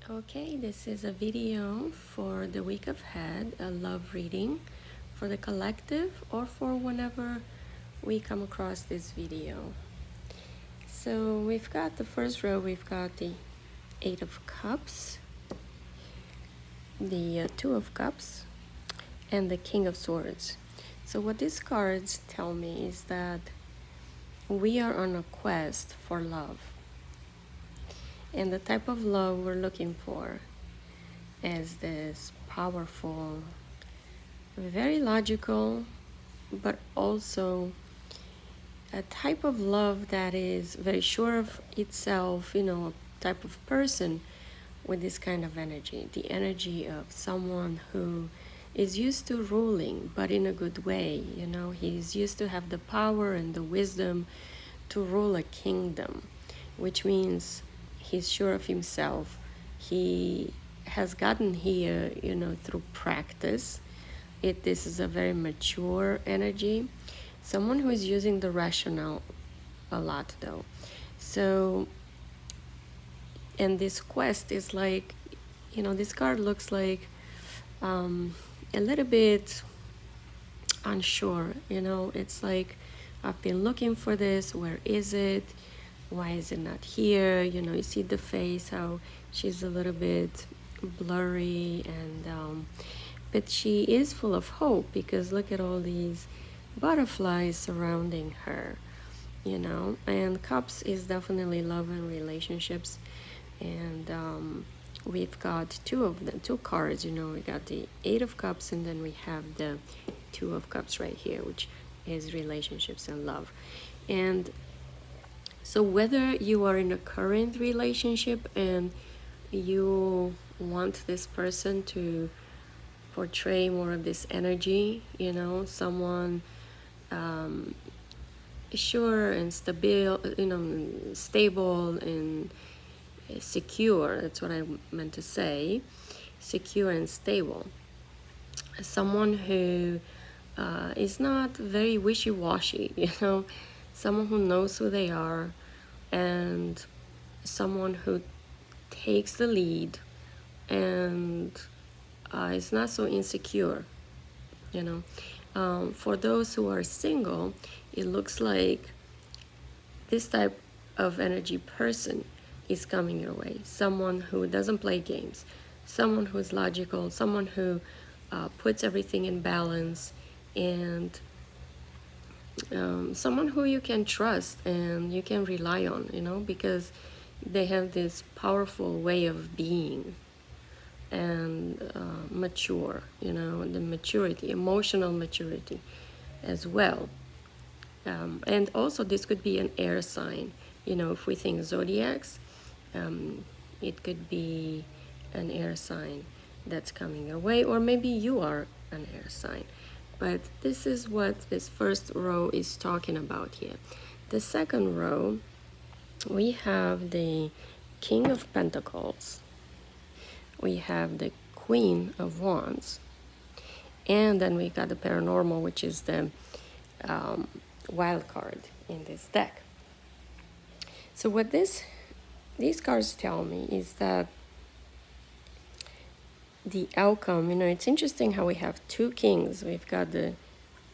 Okay, this is a video for the week ahead, a love reading for the collective or for whenever we come across this video. So we've got the first row, we've got the Eight of Cups, the Two of Cups, and the King of Swords. So what these cards tell me is that we are on a quest for love. And the type of love we're looking for is this powerful, very logical, but also a type of love that is very sure of itself, a type of person with this kind of energy. The energy of someone who is used to ruling, but in a good way. He's used to have the power and the wisdom to rule a kingdom, which means he's sure of himself. He has gotten here, through practice. This is a very mature energy. Someone who is using the rationale a lot, though. So, and this quest is like, this card looks like a little bit unsure. It's like, I've been looking for this. Where is it? Why is it not here? You see the face, how she's a little bit blurry, and but she is full of hope, because look at all these butterflies surrounding her, and cups is definitely love and relationships. And we've got two cards. We got the Eight of Cups, and then we have the Two of Cups right here, which is relationships and love. And so whether you are in a current relationship and you want this person to portray more of this energy, someone sure and stable and secure, that's what I meant to say, secure and stable. Someone who is not very wishy-washy, someone who knows who they are, and someone who takes the lead and is not so insecure. For those who are single, it looks like this type of energy person is coming your way. Someone who doesn't play games, someone who is logical, someone who puts everything in balance, and someone who you can trust and you can rely on, because they have this powerful way of being, and mature, the maturity, emotional maturity as well. And also this could be an air sign. If we think zodiacs, it could be an air sign that's coming your way, or maybe you are an air sign. But this is what this first row is talking about here. The second row, we have the King of Pentacles, we have the Queen of Wands, and then we got the Paranormal, which is the wild card in this deck. So what these cards tell me is that the outcome, it's interesting how we have two kings. We've got the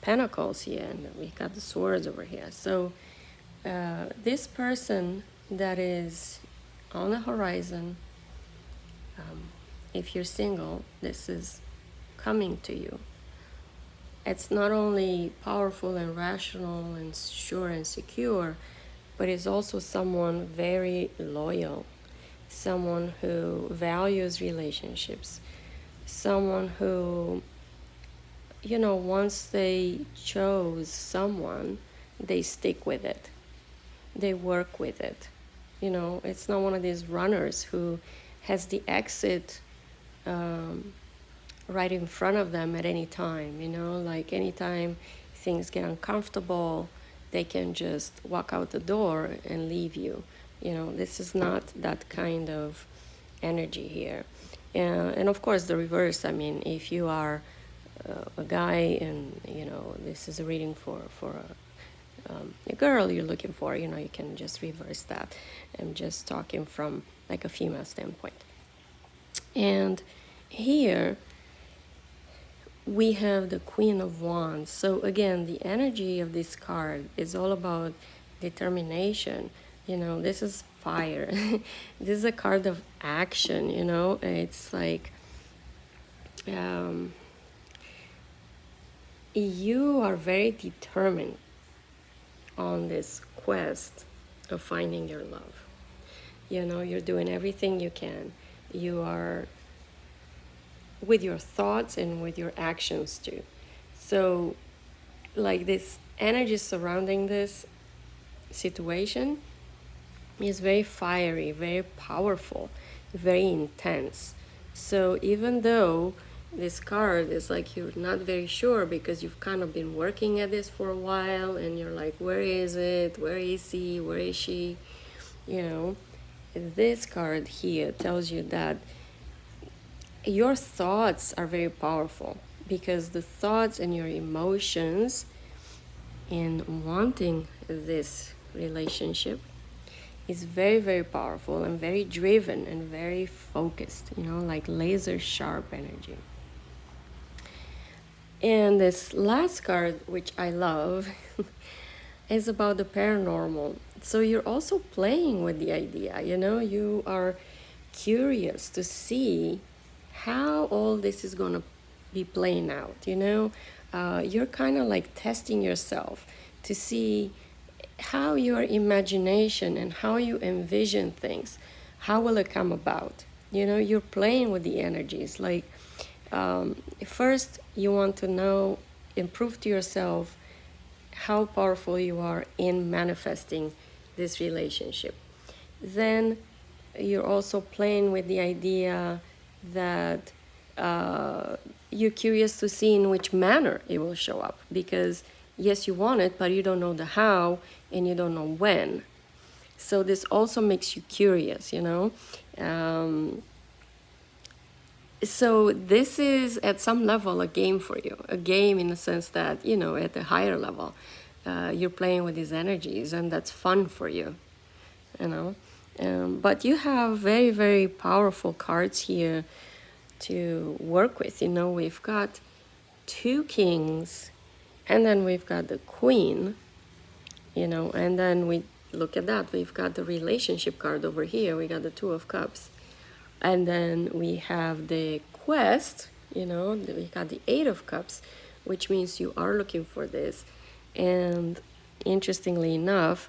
pentacles here, and we've got the swords over here. So this person that is on the horizon, if you're single, this is coming to you. It's not only powerful and rational and sure and secure, but it's also someone very loyal, someone who values relationships, someone who, once they chose someone, they stick with it. They work with it. It's not one of these runners who has the exit right in front of them at any time, like anytime things get uncomfortable, they can just walk out the door and leave you. This is not that kind of energy here. And of course the reverse, if you are a guy and, this is a reading for a girl you're looking for, you can just reverse that. I'm just talking from like a female standpoint. And here we have the Queen of Wands. So again, the energy of this card is all about determination. This is fire. This is a card of action. It's like um, you are very determined on this quest of finding your love. You're doing everything you can. You are with your thoughts and with your actions too. So, like, this energy surrounding this situation is very fiery, very powerful, very intense. So, even though this card is like you're not very sure because you've kind of been working at this for a while and you're like, where is it? Where is he? Where is she? You know, this card here tells you that your thoughts are very powerful, because the thoughts and your emotions in wanting this relationship is very, very powerful and very driven and very focused, like laser sharp energy. And this last card, which I love, is about the paranormal. So you're also playing with the idea, you are curious to see how all this is going to be playing out. You're kind of like testing yourself to see how your imagination and how you envision things, how will it come about. You're playing with the energies. Like, first you want to know and prove to yourself how powerful you are in manifesting this relationship. Then you're also playing with the idea that you're curious to see in which manner it will show up, because yes, you want it, but you don't know the how and you don't know when. So this also makes you curious. So this is at some level a game for you, a game in the sense that, at the higher level, you're playing with these energies, and that's fun for you. But you have very, very powerful cards here to work with. We've got 2 kings, and then we've got the queen, and then we look at that. We've got the relationship card over here. We got the 2 of cups. And then we have the quest, we got the 8 of cups, which means you are looking for this. And interestingly enough,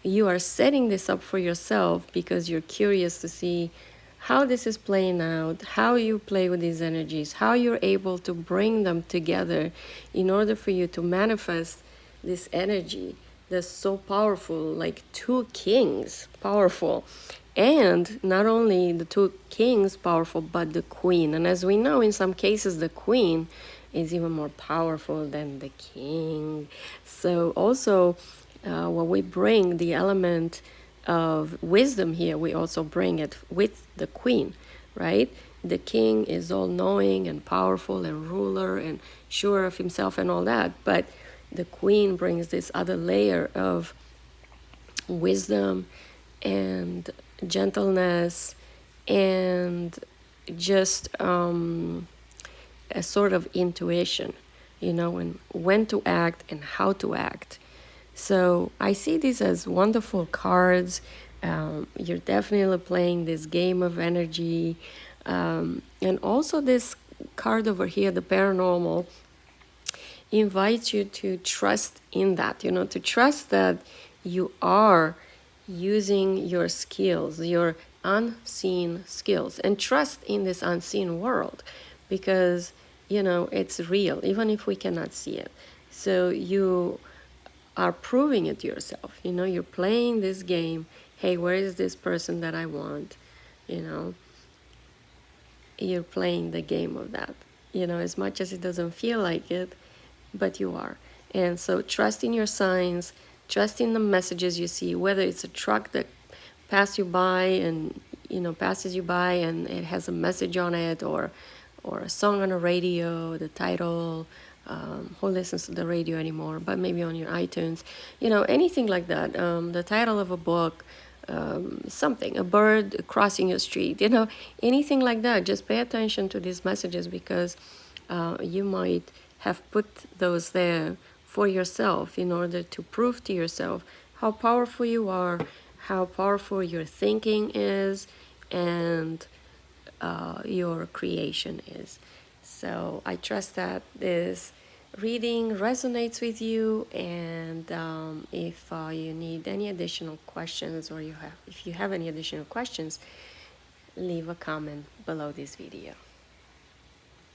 you are setting this up for yourself because you're curious to see how this is playing out, how you play with these energies, how you're able to bring them together in order for you to manifest this energy that's so powerful, like 2 kings, powerful. And not only the 2 kings powerful, but the queen. And as we know, in some cases, the queen is even more powerful than the king. So also, when we bring the element of wisdom here, we also bring it with the queen, right? The king is all-knowing and powerful and ruler and sure of himself and all that. But the queen brings this other layer of wisdom and gentleness and just a sort of intuition, and when to act and how to act. So I see these as wonderful cards. You're definitely playing this game of energy. And also this card over here, the paranormal, invites you to trust in that, to trust that you are using your skills, your unseen skills, and trust in this unseen world, because it's real even if we cannot see it. So you are proving it to yourself. You're playing this game. Hey, where is this person that I want? You're playing the game of that, as much as it doesn't feel like it, but you are. And so trust in your signs, trust in the messages you see, whether it's a truck that passes you by and it has a message on it, or a song on the radio, the title. Who listens to the radio anymore? But maybe on your iTunes, anything like that. The title of a book, something, a bird crossing your street, you know, anything like that. Just pay attention to these messages, because you might have put those there for yourself in order to prove to yourself how powerful you are, how powerful your thinking is, and your creation is. So I trust that this reading resonates with you, and if you need any additional questions, or if you have any additional questions, leave a comment below this video.